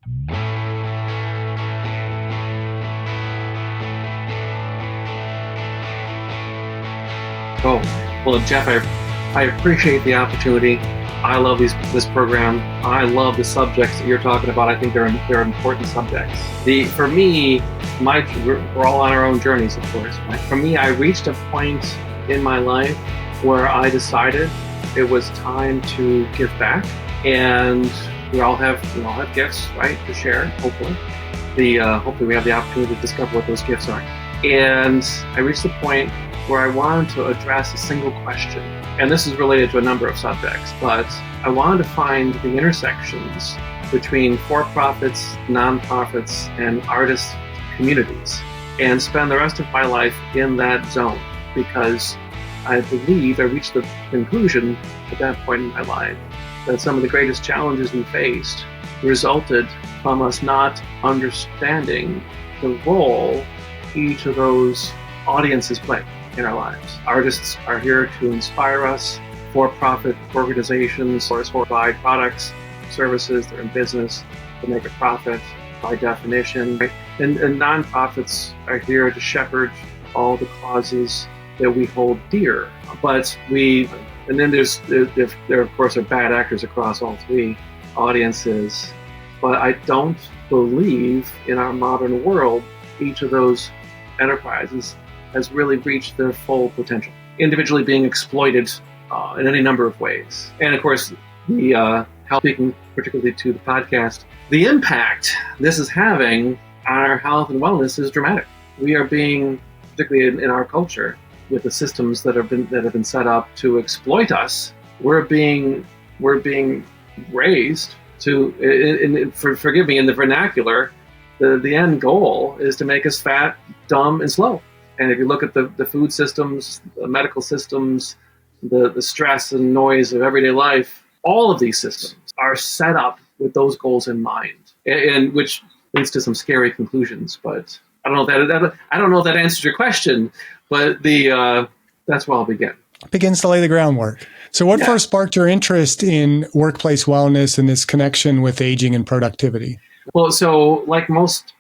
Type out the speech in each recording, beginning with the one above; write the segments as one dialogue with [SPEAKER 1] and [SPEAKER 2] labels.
[SPEAKER 1] Oh, well, Jeff, I appreciate the opportunity. I love this program. I love the subjects that you're talking about. I think they're important subjects. For me, we're all on our own journeys, of course. For me, I reached a point in my life where I decided it was time to give back, and we all have gifts, right, to share. Hopefully, hopefully we have the opportunity to discover what those gifts are. And I reached the point where I wanted to address a single question. And this is related to a number of subjects, but I wanted to find the intersections between for-profits, nonprofits, and artist communities and spend the rest of my life in that zone, because I believe I reached the conclusion at that point in my life that some of the greatest challenges we faced resulted from us not understanding the role each of those audiences play in our lives. Artists are here to inspire us. For-profit organizations provide products, services. They're in business to make a profit by definition. Right? And nonprofits are here to shepherd all the causes that we hold dear. But then there of course are bad actors across all three audiences. But I don't believe in our modern world each of those enterprises has really reached their full potential, individually being exploited in any number of ways. And of course, speaking particularly to the podcast, the impact this is having on our health and wellness is dramatic. We are being, particularly in our culture, with the systems that have been set up to exploit us, we're being raised to, forgive me, in the vernacular, the end goal is to make us fat, dumb, and slow. And if you look at the food systems, the medical systems, the stress and noise of everyday life, all of these systems are set up with those goals in mind, and which leads to some scary conclusions. But I don't know if that answers your question, but that's where I'll begin.
[SPEAKER 2] Begins to lay the groundwork. So what first sparked your interest in workplace wellness and this connection with aging and productivity?
[SPEAKER 1] Well, so like most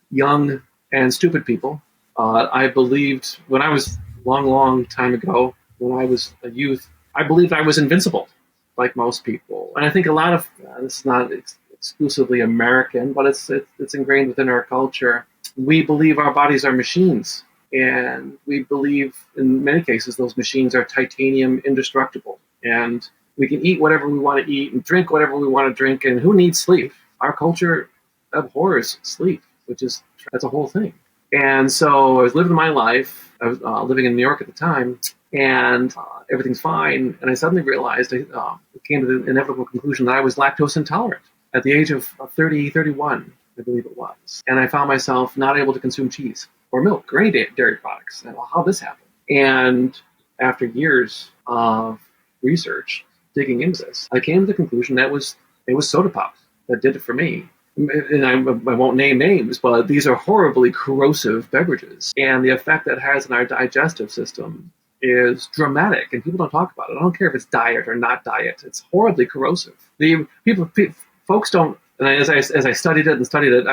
[SPEAKER 1] young and stupid people, I believed when I was long time ago, when I was a youth, I believed I was invincible, like most people. And I think a lot of this is not exclusively American, but it's ingrained within our culture. We believe our bodies are machines, and we believe in many cases those machines are titanium indestructible, and we can eat whatever we want to eat and drink whatever we want to drink. And who needs sleep? Our culture abhors sleep, that's a whole thing. And so I was living my life. I was living in New York at the time, and everything's fine. And I suddenly realized, I came to the inevitable conclusion that I was lactose intolerant at the age of 31, I believe it was. And I found myself not able to consume cheese or milk or any dairy products. And how did this happen? And after years of research, digging into this, I came to the conclusion that it was soda pop that did it for me. And I won't name names, but these are horribly corrosive beverages. And the effect that has on our digestive system is dramatic, and people don't talk about it. I don't care if it's diet or not diet. It's horribly corrosive. Folks don't, and as I studied it,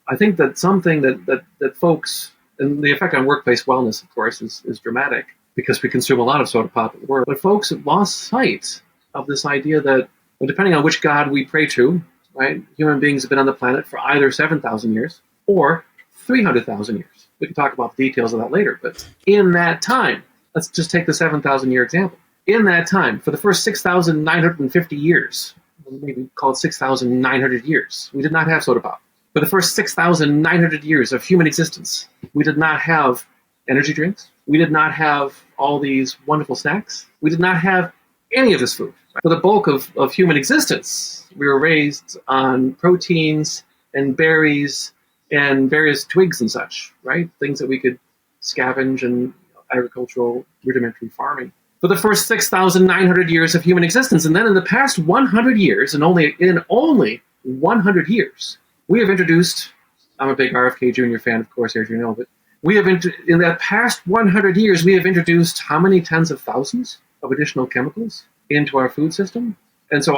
[SPEAKER 1] I think that something that folks, and the effect on workplace wellness, of course, is dramatic because we consume a lot of soda pop at work. But folks have lost sight of this idea that, depending on which God we pray to, right? Human beings have been on the planet for either 7,000 years or 300,000 years. We can talk about the details of that later. But in that time, let's just take the 7,000 year example. In that time, for the first 6,950 years, maybe call it 6,900 years, we did not have soda pop. For the first 6,900 years of human existence, we did not have energy drinks. We did not have all these wonderful snacks. We did not have any of this food. For the bulk of human existence, we were raised on proteins and berries and various twigs and such, right? Things that we could scavenge and agricultural rudimentary farming. For the first 6,900 years of human existence. And then in the past 100 years, and only 100 years, we have introduced, I'm a big RFK Jr. fan, of course, as you know, but in the past 100 years, we have introduced how many tens of thousands of additional chemicals into our food system? And so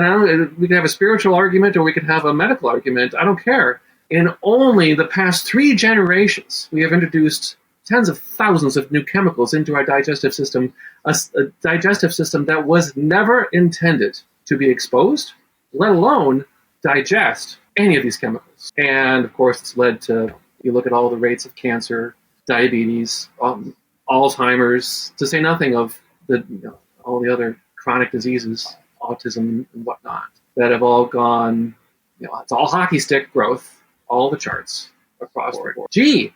[SPEAKER 1] And we can have a spiritual argument or we can have a medical argument. I don't care. In only the past 3 generations, we have introduced tens of thousands of new chemicals into our digestive system, a digestive system that was never intended to be exposed, let alone digest any of these chemicals. And of course, it's led to, you look at all the rates of cancer, diabetes, Alzheimer's, to say nothing of all the other chronic diseases, autism and whatnot, that have all gone, it's all hockey stick growth, all the charts across the board. Gee,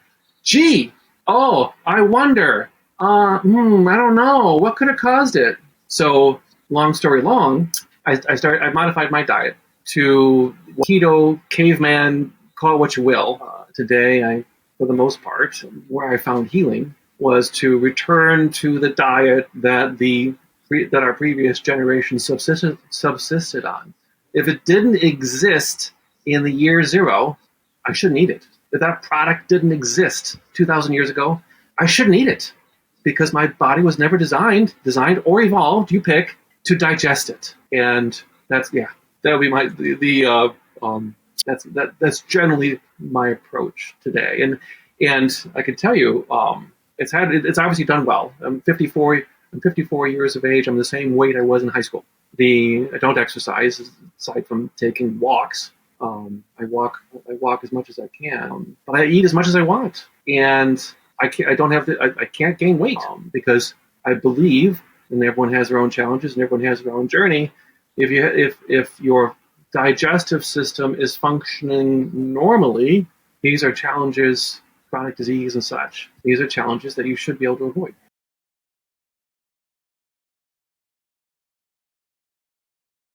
[SPEAKER 1] oh, I wonder, I don't know, what could have caused it? So, long story long, I modified my diet to keto, caveman, call it what you will. Today, for the most part, where I found healing was to return to the diet that our previous generation subsisted on. If it didn't exist in the year 0, I shouldn't eat it. If that product didn't exist 2,000 years ago, I shouldn't eat it because my body was never designed or evolved, you pick, to digest it. And that would be that's generally my approach today. And I can tell you, it's obviously done well. I'm 54 years of age. I'm the same weight I was in high school. I don't exercise aside from taking walks. I walk as much as I can, but I eat as much as I want, and I can't gain weight because I believe, and everyone has their own challenges and everyone has their own journey. If your digestive system is functioning normally, these are challenges, chronic disease and such. These are challenges that you should be able to avoid.